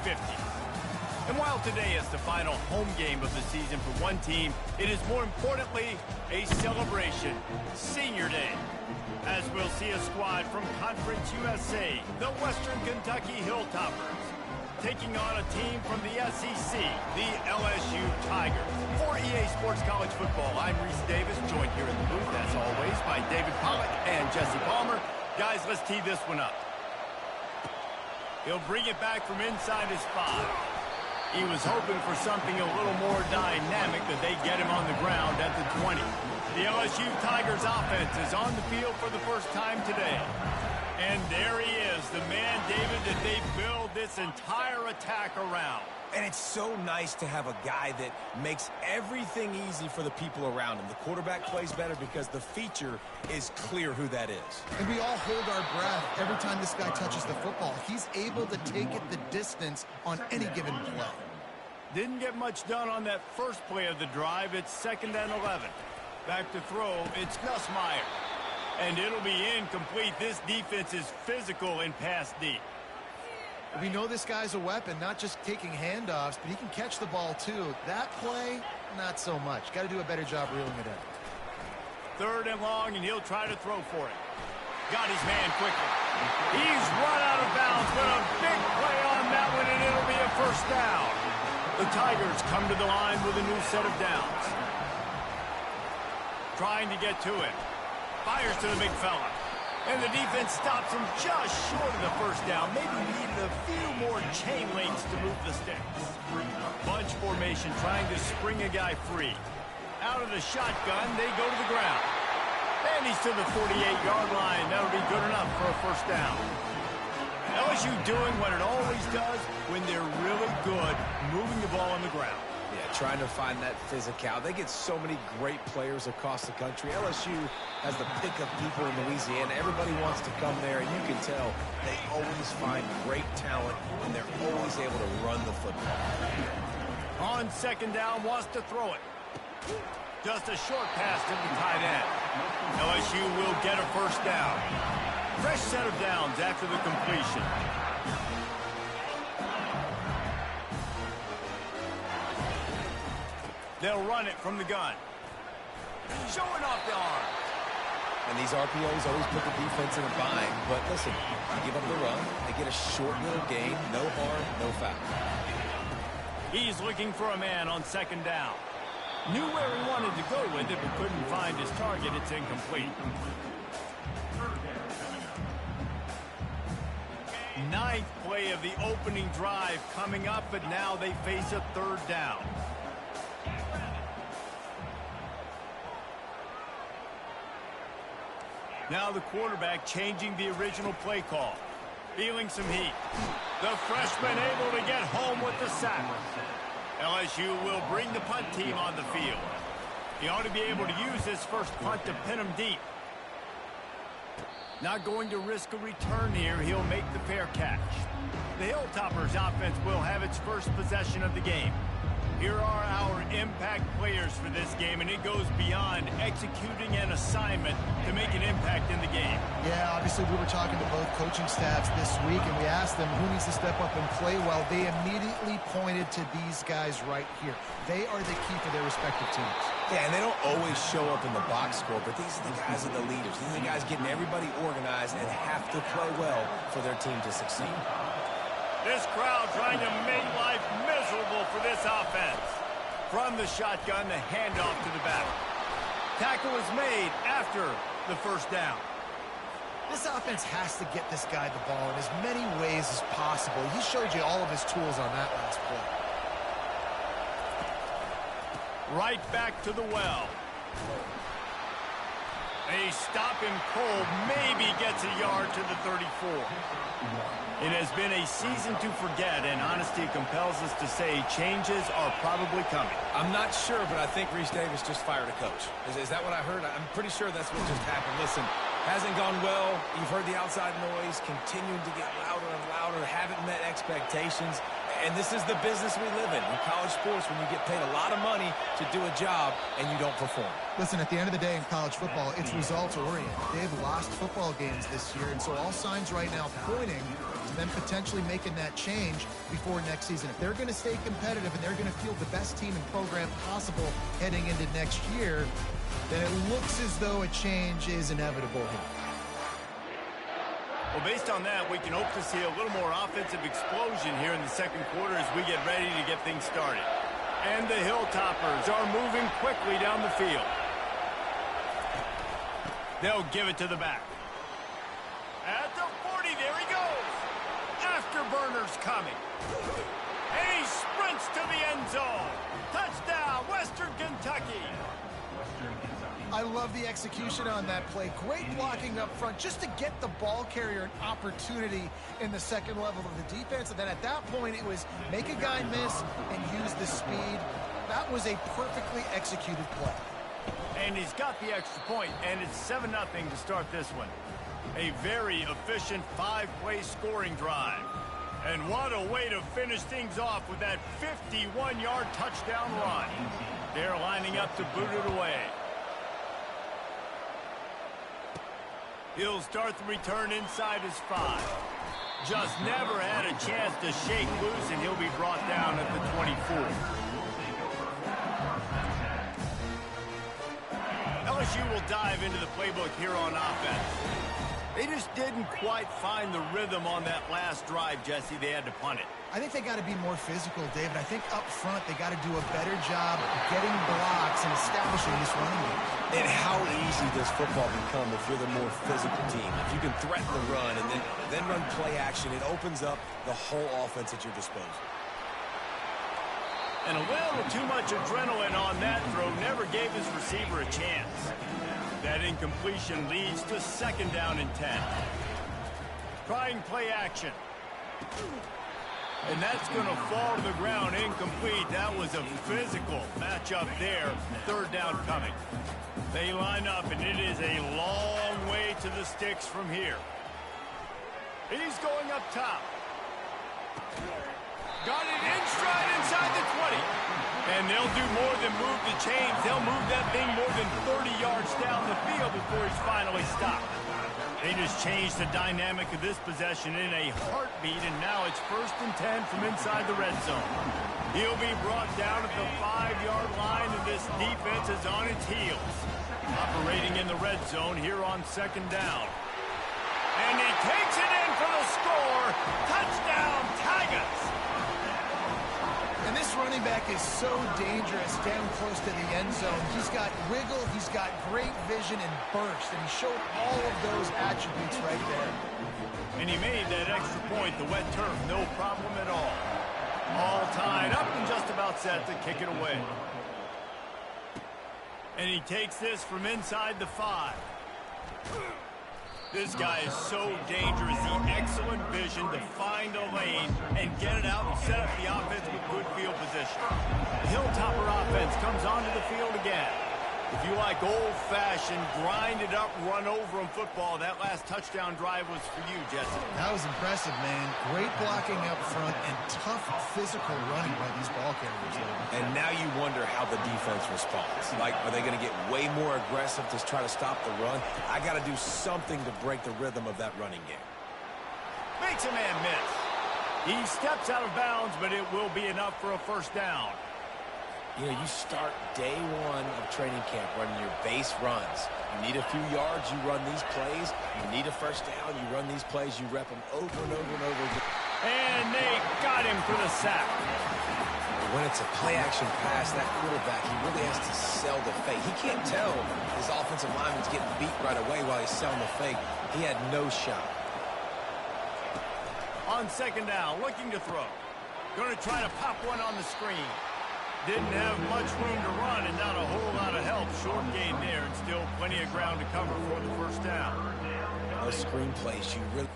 50. And while today is the final home game of the season for one team, it is more importantly a celebration, Senior Day, as we'll see a squad from Conference USA, the Western Kentucky Hilltoppers, taking on a team from the SEC, the LSU Tigers. For EA Sports College Football, I'm Reese Davis, joined here in the booth, as always, by David Pollack and Jesse Palmer. Guys, let's tee this one up. He'll bring it back from inside his 5. He was hoping for something a little more dynamic, that they get him on the ground at the 20. The LSU Tigers offense is on the field for the first time today. And there he is, the man, David, that they build this entire attack around. And it's so nice to have a guy that makes everything easy for the people around him. The quarterback plays better because the feature is clear who that is. And we all hold our breath every time this guy touches the football. He's able to take it the distance on any given play. Didn't get much done on that first play of the drive. It's 2nd and 11. Back to throw, it's Gus Meyer. And it'll be incomplete. This defense is physical and pass deep. We know this guy's a weapon, not just taking handoffs, but he can catch the ball too. That play, not so much. Got to do a better job reeling it in. 3rd and long, and he'll try to throw for it. Got his man quickly. He's run out of bounds, but a big play on that one, and it'll be a first down. The Tigers come to the line with a new set of downs. Trying to get to it. Fires to the big fella. And the defense stops him just short of the first down. Maybe needed a few more chain links to move the sticks. Bunch formation trying to spring a guy free. Out of the shotgun, they go to the ground. And he's to the 48-yard line. That'll be good enough for a first down. LSU doing what it always does when they're really good, moving the ball on the ground. Yeah, trying to find that physicality. They get so many great players across the country. LSU has the pick of people in Louisiana. Everybody wants to come there, and you can tell they always find great talent, and they're always able to run the football. On 2nd down, wants to throw it. Just a short pass to the tight end. LSU will get a first down. Fresh set of downs after the completion. They'll run it from the gun. Showing off the arm. And these RPOs always put the defense in a bind. But listen, you give up the run, they get a short little gain, no harm, no foul. He's looking for a man on 2nd down. Knew where he wanted to go with it, but couldn't find his target. It's incomplete. 9th play of the opening drive coming up, but now they face a 3rd down. Now the quarterback changing the original play call. Feeling some heat. The freshman able to get home with the sack. LSU will bring the punt team on the field. He ought to be able to use his first punt to pin him deep. Not going to risk a return here. He'll make the fair catch. The Hilltoppers offense will have its first possession of the game. Here are our impact players for this game, and it goes beyond executing an assignment to make an impact in the game. Yeah, obviously we were talking to both coaching staffs this week, and we asked them who needs to step up and play well. They immediately pointed to these guys right here. They are the key for their respective teams. Yeah, and they don't always show up in the box score, but these are the guys that are the leaders. These are the guys getting everybody organized and have to play well for their team to succeed. This crowd trying to make life miserable for this offense. From the shotgun, the handoff to the back. Tackle is made after the first down. This offense has to get this guy the ball in as many ways as possible. He showed you all of his tools on that last play. Right back to the well. They stop him cold, maybe gets a yard to the 34. It has been a season to forget, and honesty compels us to say changes are probably coming. I'm not sure, but I think Reese Davis just fired a coach. Is that what I heard? I'm pretty sure that's what just happened. Listen, hasn't gone well. You've heard the outside noise, continuing to get louder and louder, haven't met expectations. And this is the business we live in college sports, when you get paid a lot of money to do a job and you don't perform. Listen, at the end of the day in college football, it's results-oriented. They've lost football games this year, and so all signs right now pointing to and then potentially making that change before next season. If they're going to stay competitive and they're going to field the best team and program possible heading into next year, then it looks as though a change is inevitable here. Well, based on that, we can hope to see a little more offensive explosion here in the second quarter as we get ready to get things started. And the Hilltoppers are moving quickly down the field. They'll give it to the back. At the 40, there he goes. Afterburner's coming. And he sprints to the end zone. Touchdown, Western Kentucky. I love the execution on that play. Great blocking up front just to get the ball carrier an opportunity in the second level of the defense. And then at that point, it was make a guy miss and use the speed. That was a perfectly executed play. And he's got the extra point, and it's 7-0 to start this one. A very efficient 5-play scoring drive. And what a way to finish things off with that 51-yard touchdown run. They're lining up to boot it away. He'll start the return inside his 5. Just never had a chance to shake loose, and he'll be brought down at the 24. LSU will dive into the playbook here on offense. They just didn't quite find the rhythm on that last drive, Jesse. They had to punt it. I think they got to be more physical, David. I think up front they got to do a better job getting blocks and establishing this running game. And how easy does football become if you're the more physical team? If you can threaten the run and then run play action, it opens up the whole offense at your disposal. And a little too much adrenaline on that throw never gave his receiver a chance. That incompletion leads to 2nd down and 10. Trying play action. And that's going to fall to the ground incomplete. That was a physical matchup there. 3rd down coming. They line up, and it is a long way to the sticks from here. He's going up top. Got it in stride inside the 20. And they'll do more than move the chains. They'll move that thing more than 30 yards down the field before he's finally stopped. They just changed the dynamic of this possession in a heartbeat, and now it's 1st and 10 from inside the red zone. He'll be brought down at the 5-yard line, and this defense is on its heels. Operating in the red zone here on 2nd down. And he takes it in for the score. Touchdown, Tigers! And this running back is so dangerous down close to the end zone. He's got wiggle, he's got great vision and burst, and he showed all of those attributes right there. And he made that extra point, the wet turf, no problem at all. All tied up and just about set to kick it away. And he takes this from inside the 5. This guy is so dangerous. The excellent vision to find a lane and get it out and set up the offense with good field position. The Hilltopper offense comes onto the field again. If you like old-fashioned, grind-it-up, run-over-'em football, that last touchdown drive was for you, Jesse. That was impressive, man. Great blocking up front and tough physical running by these ball carriers. And now you wonder how the defense responds. Like, are they going to get way more aggressive to try to stop the run? I got to do something to break the rhythm of that running game. Makes a man miss. He steps out of bounds, but it will be enough for a 1st down. You know, you start day 1 of training camp running your base runs. You need a few yards, you run these plays. You need a 1st down, you run these plays. You rep them over and over and over again. And they got him for the sack. When it's a play-action pass, that quarterback, he really has to sell the fake. He can't tell his offensive lineman's getting beat right away while he's selling the fake. He had no shot. On 2nd down, looking to throw. Going to try to pop one on the screen. Didn't have much room to run and not a whole lot of help. Short gain there and still plenty of ground to cover for the 1st down. Those screen plays, you really...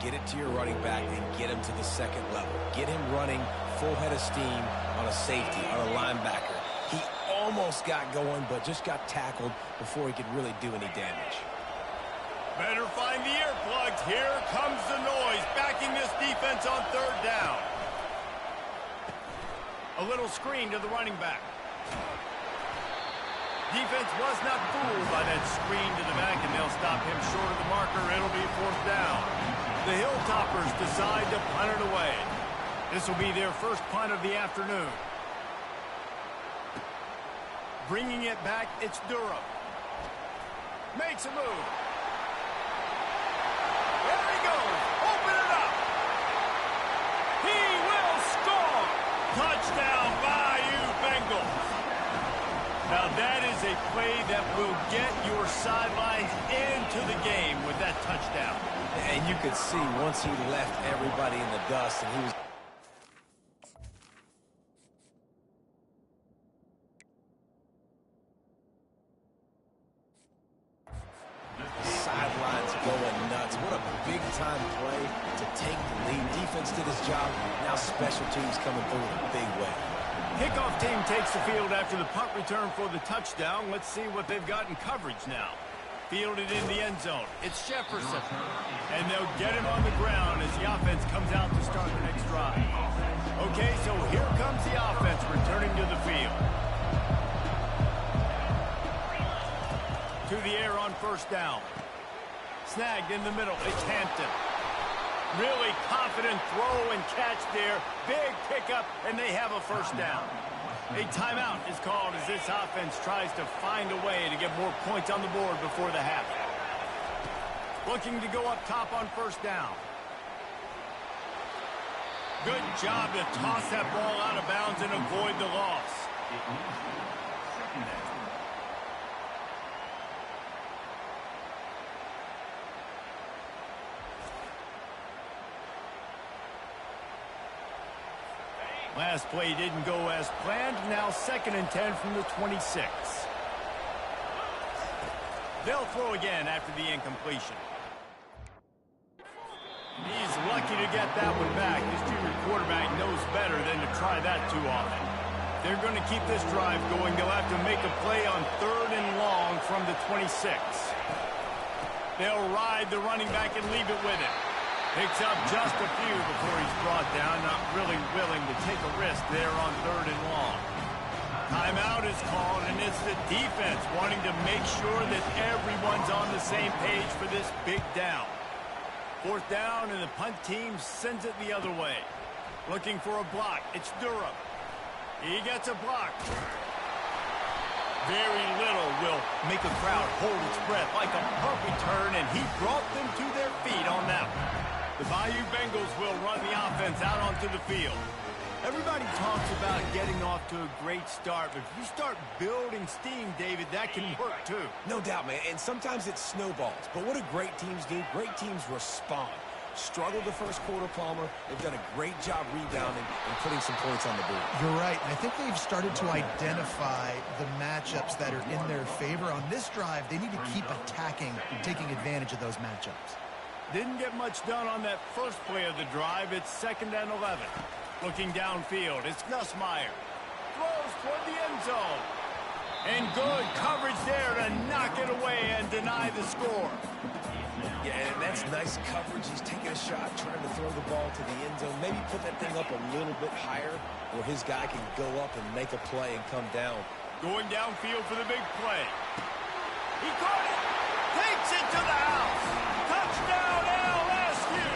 get it to your running back and get him to the second level. Get him running full head of steam on a safety, on a linebacker. He almost got going, but just got tackled before he could really do any damage. Better find the earplugs. Here comes the noise, backing this defense on third down. A little screen to the running back. Defense was not fooled by that screen to the back, and they'll stop him short of the marker. It'll be fourth down. The Hilltoppers decide to punt it away. This will be their first punt of the afternoon. Bringing it back, it's Durham. Makes a move. There he goes. Open it up. He will score. Touchdown, Bayou Bengals. Now that is a play that will get your sidelines into the game with that touchdown. And you could see once he left everybody in the dust and he was... sidelines going nuts. What a big-time play to take the lead. Defense did his job. Now special teams coming through in a big way. Kickoff team takes the field after the punt return for the touchdown. Let's see what they've got in coverage now. Fielded in the end zone. It's Jefferson. And they'll get him on the ground as the offense comes out to start the next drive. Okay, so here comes the offense returning to the field. To the air on first down. Snagged in the middle. It's Hampton. Really confident throw and catch there. Big pickup, and they have a first down. A timeout is called as this offense tries to find a way to get more points on the board before the half. Looking to go up top on first down. Good job to toss that ball out of bounds and avoid the loss. Last play didn't go as planned. Now 2nd and 10 from the 26. They'll throw again after the incompletion. He's lucky to get that one back. This junior quarterback knows better than to try that too often. They're going to keep this drive going. They'll have to make a play on 3rd and long from the 26. They'll ride the running back and leave it with him. Picks up just a few before he's brought down. Not really willing to take a risk there on 3rd and long. Timeout is called, and it's the defense wanting to make sure that everyone's on the same page for this big down. 4th down, and the punt team sends it the other way. Looking for a block. It's Durham. He gets a block. Very little will make a crowd hold its breath like a punt return, and he brought them to their feet on that one. The Bayou Bengals will run the offense out onto the field. Everybody talks about getting off to a great start, but if you start building steam, David, that can work too. No doubt, man, and sometimes it snowballs. But what do great teams do? Great teams respond. Struggled the first quarter, Palmer. They've done a great job rebounding and putting some points on the board. You're right. I think they've started to identify the matchups that are in their favor. On this drive, they need to keep attacking and taking advantage of those matchups. Didn't get much done on that first play of the drive. It's 2nd and 11. Looking downfield, it's Nussmeier. Throws toward the end zone. And good coverage there to knock it away and deny the score. Yeah, and that's nice coverage. He's taking a shot, trying to throw the ball to the end zone. Maybe put that thing up a little bit higher where his guy can go up and make a play and come down. Going downfield for the big play. He caught it. Takes it to the house. Touchdown, LSU.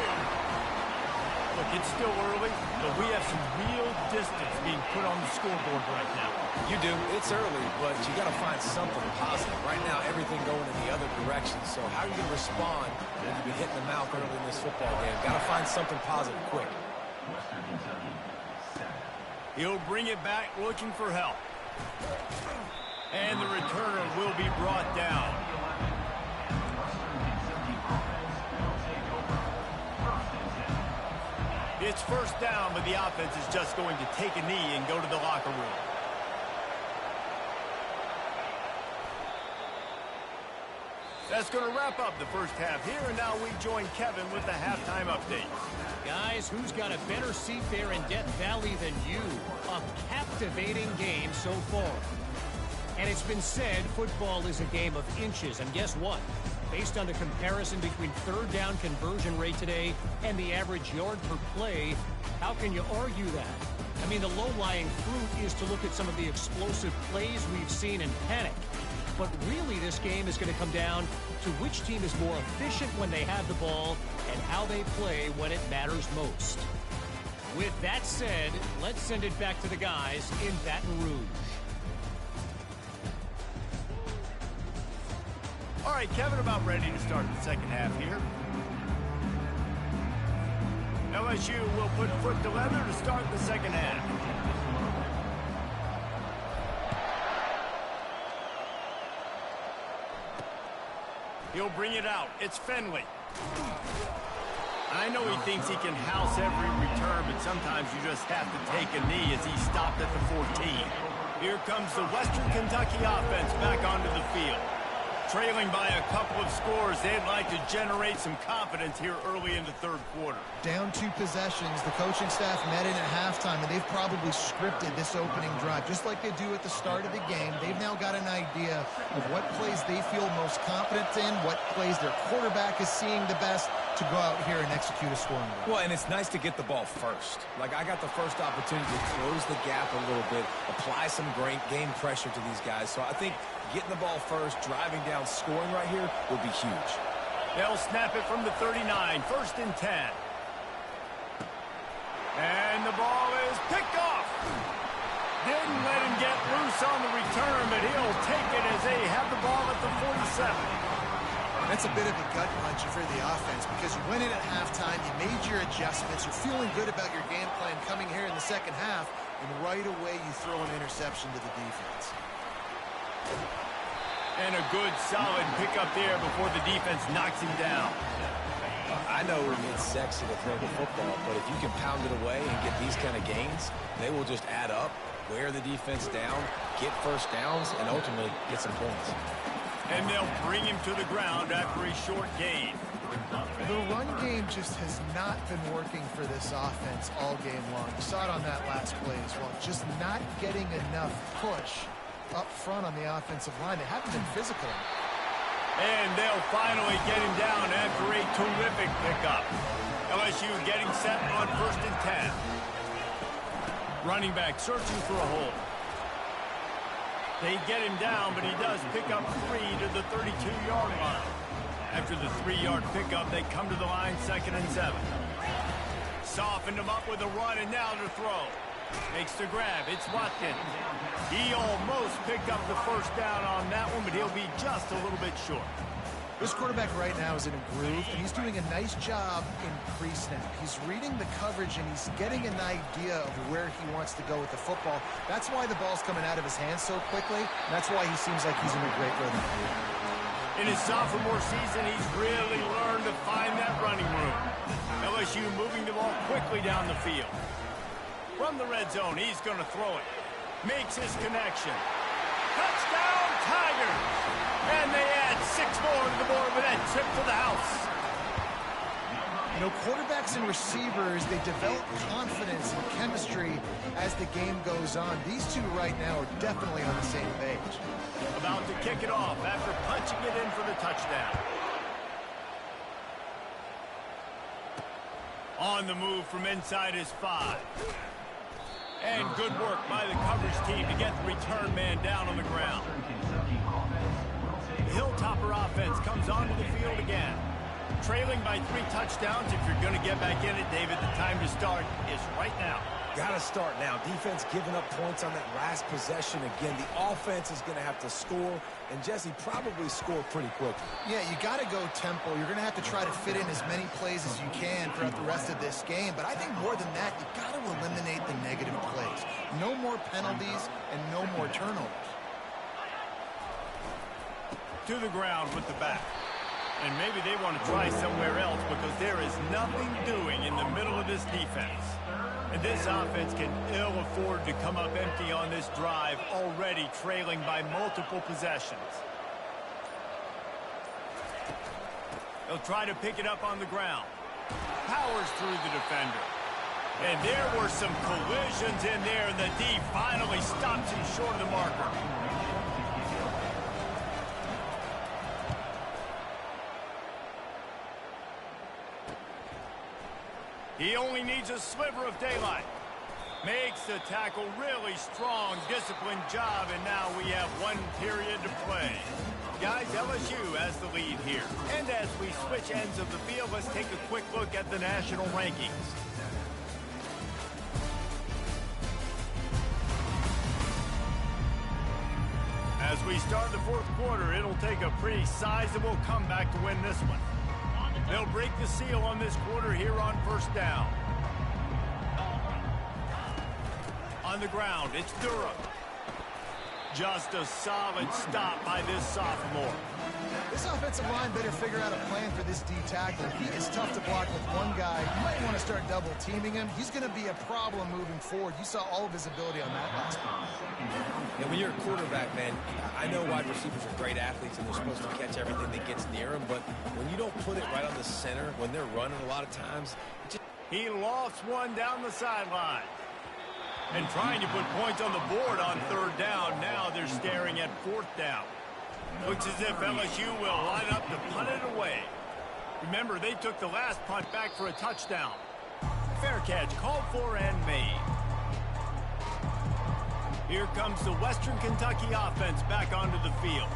Look, it's still early, but we have some real distance being put on the scoreboard right now. You do. It's early, but you got to find something positive. Right now, everything going in the other direction. So how are you going to respond when you've been hitting the mouth early in this football game? Got to find something positive quick. He'll bring it back looking for help. And the returner will be brought down. It's first down, but the offense is just going to take a knee and go to the locker room. That's going to wrap up the first half here, and now we join Kevin with the halftime update. Guys, who's got a better seat there in Death Valley than you? A captivating game so far. And it's been said football is a game of inches, and guess what? Based on the comparison between third down conversion rate today and the average yard per play, how can you argue that? I mean, the low-lying fruit is to look at some of the explosive plays we've seen and panic. But really, this game is going to come down to which team is more efficient when they have the ball and how they play when it matters most. With that said, let's send it back to the guys in Baton Rouge. All right, Kevin, about ready to start the second half here. LSU will put foot to leather to start the second half. He'll bring it out. It's Finley. I know he thinks he can house every return, but sometimes you just have to take a knee as he stopped at the 14. Here comes the Western Kentucky offense back onto the field. Trailing by a couple of scores, they'd like to generate some confidence here early in the third quarter. Down 2 possessions, the coaching staff met in at halftime, and they've probably scripted this opening drive. Just like they do at the start of the game, they've now got an idea of what plays they feel most confident in, what plays their quarterback is seeing the best to go out here and execute a scoring drive. Well, and it's nice to get the ball first. Like, I got the first opportunity to close the gap a little bit, apply some great game pressure to these guys. So I think getting the ball first, driving down, scoring right here will be huge. They'll snap it from the 39, 1st and 10. And the ball is picked off. Didn't let him get loose on the return, but he'll take it as they have the ball at the 47. That's a bit of a gut punch for the offense because you went in at halftime, you made your adjustments, you're feeling good about your game plan coming here in the second half, and right away you throw an interception to the defense. And a good, solid pickup there before the defense knocks him down. I know it's sexy to throw the football, but if you can pound it away and get these kind of gains, they will just add up, wear the defense down, get first downs, and ultimately get some points. And they'll bring him to the ground after a short gain. The run game just has not been working for this offense all game long. You saw it on that last play as well. Just not getting enough push up front on the offensive line. They haven't been physical. And they'll finally get him down after a terrific pickup. LSU getting set on 1st and 10. Running back searching for a hole. They get him down, but he does pick up 3 to the 32-yard line. After the 3-yard pickup, they come to the line 2nd and 7. Softened him up with a run, and now to throw. Makes the grab. It's Watkins. He almost picked up the first down on that one, but he'll be just a little bit short. This quarterback right now is in a groove, and he's doing a nice job in pre-snap. He's reading the coverage, and he's getting an idea of where he wants to go with the football. That's why the ball's coming out of his hands so quickly, and that's why he seems like he's in a great rhythm. In his sophomore season, he's really learned to find that running room. LSU moving the ball quickly down the field. From the red zone, he's going to throw it. Makes his connection. Touchdown, Tigers! And they add 6 more to the board with that trip to the house. You know, quarterbacks and receivers, they develop confidence and chemistry as the game goes on. These two right now are definitely on the same page. About to kick it off after punching it in for the touchdown. On the move from inside his 5. And good work by the coverage team to get the return man down on the ground. The Hilltopper offense comes onto the field again. Trailing by 3 touchdowns. If you're going to get back in it, David, the time to start is right now. Got to start now. Defense giving up points on that last possession. Again, the offense is going to have to score, and Jesse probably score pretty quickly. Yeah, you got to go tempo. You're going to have to try to fit in as many plays as you can throughout the rest of this game. But I think more than that, you got to eliminate the negative plays. No more penalties and no more turnovers. To the ground with the back. And maybe they want to try somewhere else because there is nothing doing in the middle of this defense. And this offense can ill afford to come up empty on this drive, already trailing by multiple possessions. He'll try to pick it up on the ground. Powers through the defender. And there were some collisions in there, and the D finally stops him short of the marker. He only needs a sliver of daylight. Makes the tackle really strong, disciplined job, and now we have 1 period to play. Guys, LSU has the lead here. And as we switch ends of the field, let's take a quick look at the national rankings. As we start the fourth quarter, it'll take a pretty sizable comeback to win this one. They'll break the seal on this quarter here on first down. On the ground, it's Durham. Just a solid stop by this sophomore. This offensive line better figure out a plan for this D tackle. He is tough to block with one guy. You might want to start double teaming him. He's going to be a problem moving forward. You saw all of his ability on that last one. Yeah, when you're a quarterback, man, I know wide receivers are great athletes and they're supposed to catch everything that gets near them, but when you don't put it right on the center, when they're running a lot of times, he lost one down the sideline. And trying to put points on the board on third down. Now they're staring at fourth down. Looks as if LSU will line up to punt it away. Remember, they took the last punt back for a touchdown. Fair catch called for and made. Here comes the Western Kentucky offense back onto the field.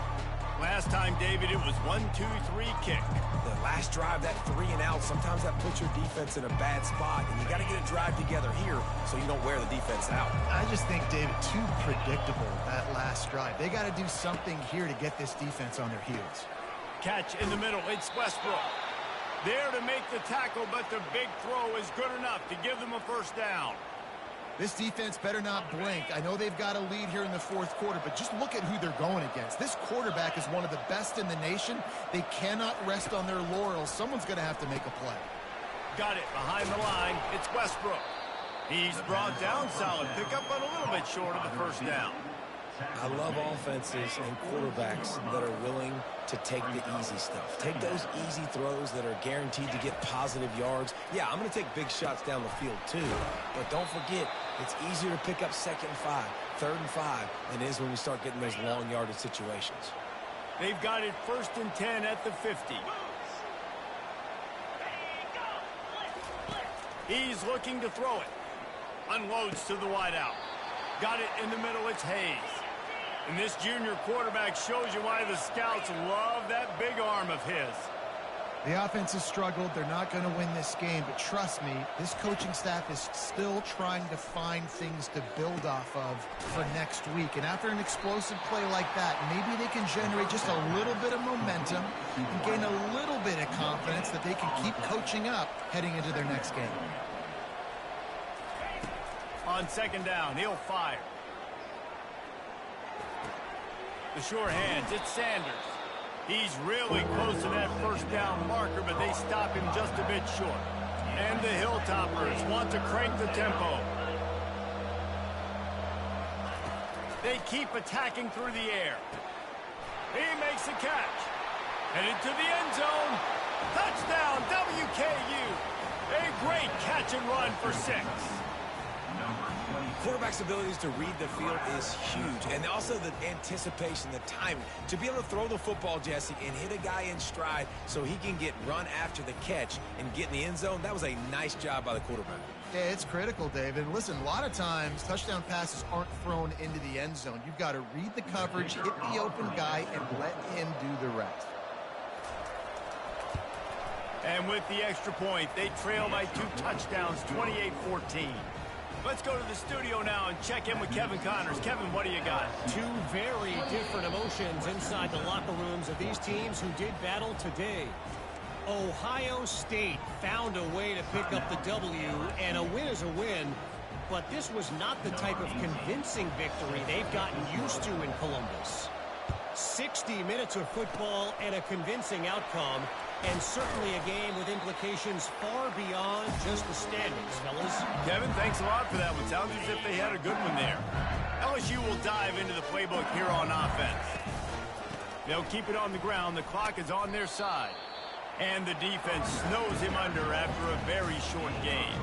Last time, David, it was 1-2-3 kick. The last drive, that 3 and out, sometimes that puts your defense in a bad spot, and you got to get a drive together here so you don't wear the defense out. I just think, David, too predictable, that last drive. They got to do something here to get this defense on their heels. Catch in the middle. It's Westbrook. There to make the tackle, but the big throw is good enough to give them a first down. This defense better not blink. I know they've got a lead here in the fourth quarter, but just look at who they're going against. This quarterback is one of the best in the nation. They cannot rest on their laurels. Someone's going to have to make a play. Got it behind the line. It's Westbrook. He's brought down. Solid pickup, but a little bit short of the first down. I love offenses and quarterbacks that are willing to take the easy stuff. Take those easy throws that are guaranteed to get positive yards. Yeah, I'm going to take big shots down the field too. But don't forget, it's easier to pick up 2nd and 5, 3rd and 5 than it is when we start getting those long yardage situations. They've got it 1st and 10 at the 50. He's looking to throw it. Unloads to the wideout. Got it in the middle. It's Hayes. And this junior quarterback shows you why the scouts love that big arm of his. The offense has struggled. They're not going to win this game, but trust me, this coaching staff is still trying to find things to build off of for next week. And after an explosive play like that, maybe they can generate just a little bit of momentum and gain a little bit of confidence that they can keep coaching up heading into their next game. On 2nd down, he'll fire. The sure hands, it's Sanders. He's really close to that first down marker, but they stop him just a bit short. And the Hilltoppers want to crank the tempo. They keep attacking through the air. He makes the catch. Headed to the end zone. Touchdown, WKU. A great catch and run for 6. Quarterback's abilities to read the field is huge, and also the anticipation, the timing. To be able to throw the football, Jesse, and hit a guy in stride so he can get run after the catch and get in the end zone, that was a nice job by the quarterback. Yeah, it's critical, David. Listen, a lot of times touchdown passes aren't thrown into the end zone. You've got to read the coverage, hit the open guy, and let him do the rest. And with the extra point, they trail by 2 touchdowns, 28-14. Let's go to the studio now and check in with Kevin Connors. Kevin, what do you got? 2 very different emotions inside the locker rooms of these teams who did battle today. Ohio State found a way to pick up the W, and a win is a win, but this was not the type of convincing victory they've gotten used to in Columbus. 60 minutes of football and a convincing outcome, and certainly a game with implications far beyond just the standings, fellas. Kevin, thanks a lot for that one. Sounds as if they had a good one there. LSU will dive into the playbook here on offense. They'll keep it on the ground. The clock is on their side. And the defense snows him under after a very short game.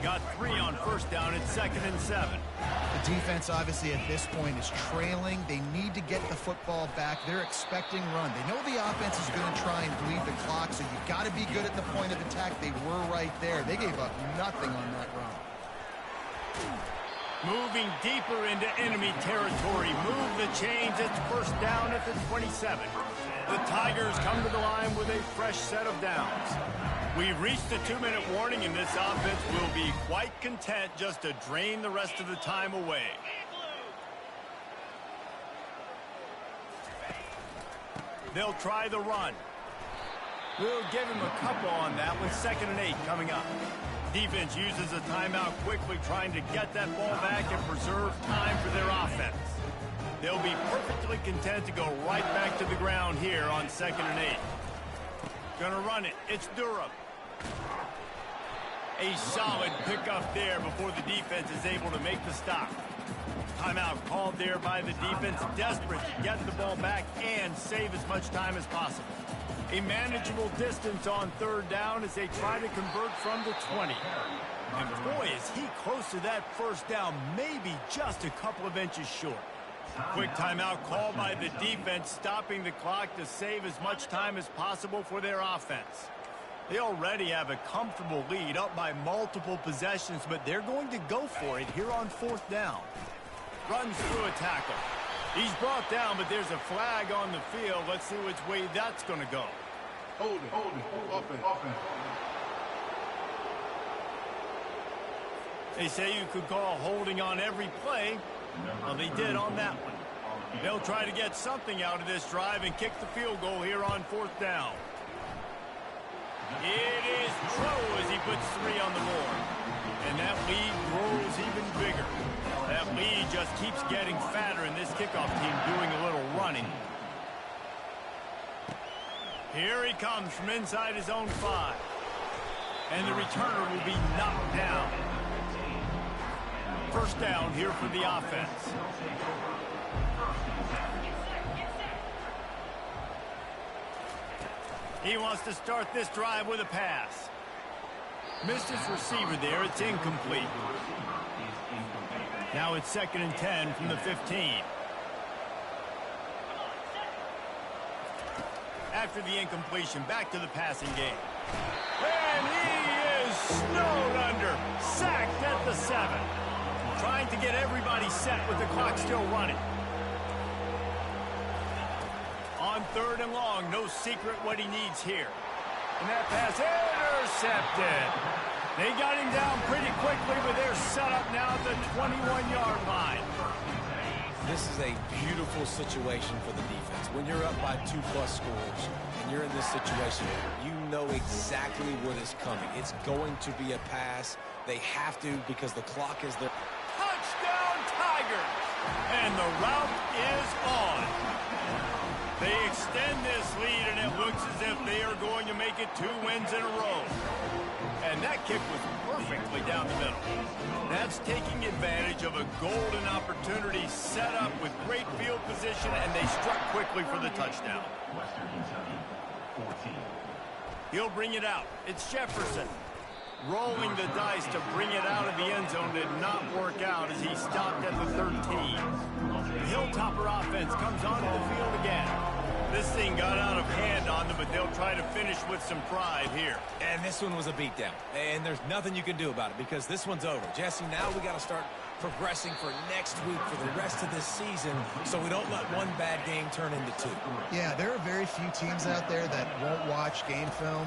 Got 3 on first down. It's 2nd and 7. The defense, obviously, at this point is trailing. They need to get the football back. They're expecting run. They know the offense is going to try and bleed the clock, so you've got to be good at the point of attack. They were right there. They gave up nothing on that run. Moving deeper into enemy territory. Move the chains. It's first down at the 27. The Tigers come to the line with a fresh set of downs. We've reached the 2-minute warning, and this offense will be quite content just to drain the rest of the time away. They'll try the run. We'll give him a couple on that with 2nd and 8 coming up. Defense uses a timeout quickly, trying to get that ball back and preserve time for their offense. They'll be perfectly content to go right back to the ground here on 2nd and 8. Gonna run it. It's Durham. A solid pickup there before the defense is able to make the stop. Timeout called there by the defense, desperate to get the ball back and save as much time as possible. A manageable distance on 3rd down as they try to convert from the 20. And boy, is he close to that first down, maybe just a couple of inches short. Quick timeout called by the defense, stopping the clock to save as much time as possible for their offense. They already have a comfortable lead, up by multiple possessions, but they're going to go for it here on 4th down. Runs through a tackle. He's brought down, but there's a flag on the field. Let's see which way that's going to go. Hold it, offense. They say you could call holding on every play. Well, they did on that one. They'll try to get something out of this drive and kick the field goal here on 4th down. It is Troe as he puts 3 on the board. And that lead grows even bigger. That lead just keeps getting fatter, and this kickoff team doing a little running. Here he comes from inside his own 5. And the returner will be knocked down. First down here for the offense. He wants to start this drive with a pass. Missed his receiver there. It's incomplete. Now it's 2nd and 10 from the 15. After the incompletion, back to the passing game. And he is snowed under. Sacked at the 7. Trying to get everybody set with the clock still running. On 3rd and long, no secret what he needs here. And that pass intercepted. They got him down pretty quickly, but they're set up now at the 21-yard line. This is a beautiful situation for the defense. When you're up by 2+ scores and you're in this situation, you know exactly what is coming. It's going to be a pass. They have to because the clock is there. Touchdown, Tigers! And the route is on. They extend this lead, and it looks as if they are going to make it 2 wins in a row. And that kick was perfectly down the middle. That's taking advantage of a golden opportunity set up with great field position, and they struck quickly for the touchdown. He'll bring it out. It's Jefferson. Rolling the dice to bring it out of the end zone did not work out as he stopped at the 13. The Hilltopper offense comes onto the field again. This thing got out of hand on them, but they'll try to finish with some pride here. And this one was a beatdown. And there's nothing you can do about it because this one's over. Jesse, now we got to start progressing for next week for the rest of this season so we don't let one bad game turn into 2. Yeah, there are very few teams out there that won't watch game film,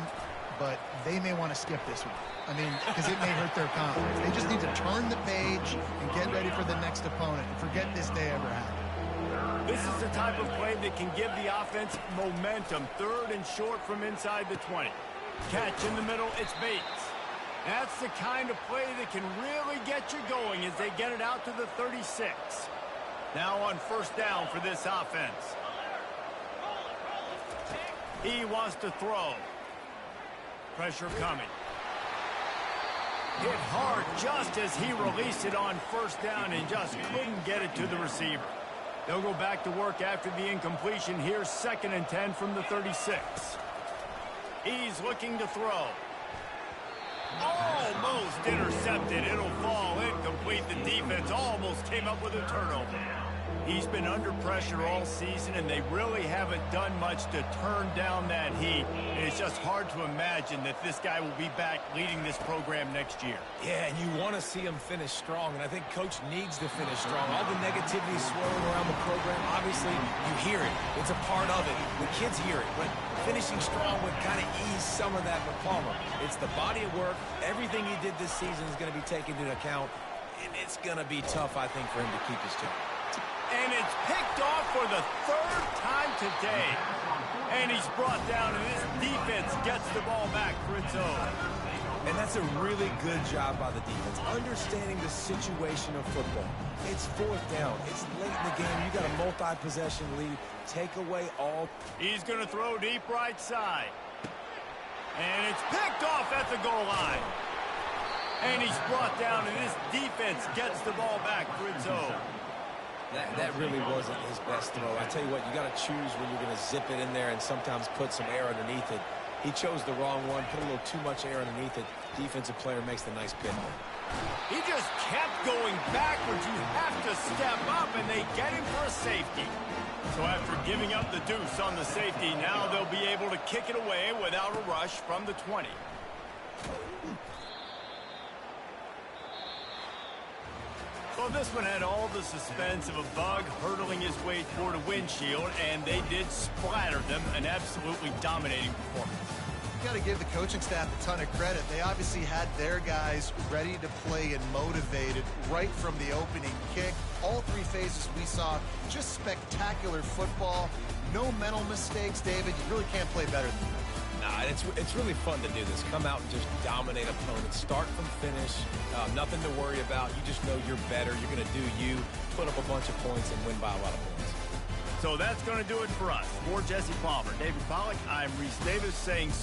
but they may want to skip this one. I mean, because it may hurt their confidence. They just need to turn the page and get ready for the next opponent and forget this day ever happened. This is the type of play that can give the offense momentum. 3rd and short from inside the 20. Catch in the middle, it's Bates. That's the kind of play that can really get you going as they get it out to the 36. Now on first down for this offense. He wants to throw. Pressure coming. Hit hard just as he released it on first down and just couldn't get it to the receiver. They'll go back to work after the incompletion. Here's 2nd and 10 from the 36. He's looking to throw. Almost intercepted. It'll fall incomplete. The defense almost came up with a turnover. He's been under pressure all season, and they really haven't done much to turn down that heat. And it's just hard to imagine that this guy will be back leading this program next year. Yeah, and you want to see him finish strong, and I think Coach needs to finish strong. All the negativity swirling around the program, obviously, you hear it. It's a part of it. The kids hear it, but finishing strong would kind of ease some of that for Palmer. It's the body of work. Everything he did this season is going to be taken into account, and it's going to be tough, I think, for him to keep his job. And it's picked off for the 3rd time today. And he's brought down, and this defense gets the ball back for its own. And that's a really good job by the defense, understanding the situation of football. It's 4th down. It's late in the game. You got a multi-possession lead. Take away all. He's going to throw deep right side. And it's picked off at the goal line. And he's brought down, and this defense gets the ball back for its own. That really wasn't his best throw. I tell you what, you got to choose when you're going to zip it in there and sometimes put some air underneath it. He chose the wrong one, put a little too much air underneath it. Defensive player makes the nice pick. He just kept going backwards. You have to step up, and they get him for a safety. So after giving up the deuce on the safety, now they'll be able to kick it away without a rush from the 20. Well, this one had all the suspense of a bug hurtling his way toward a windshield, and they did splatter them. An absolutely dominating performance. You got to give the coaching staff a ton of credit. They obviously had their guys ready to play and motivated right from the opening kick. All 3 phases we saw, just spectacular football. No mental mistakes, David. You really can't play better than that. Nah, it's really fun to do this. Come out and just dominate opponents. Start from finish. Nothing to worry about. You just know you're better. You're going to do you. Put up a bunch of points and win by a lot of points. So that's going to do it for us. For Jesse Palmer, David Pollack, I'm Reese Davis saying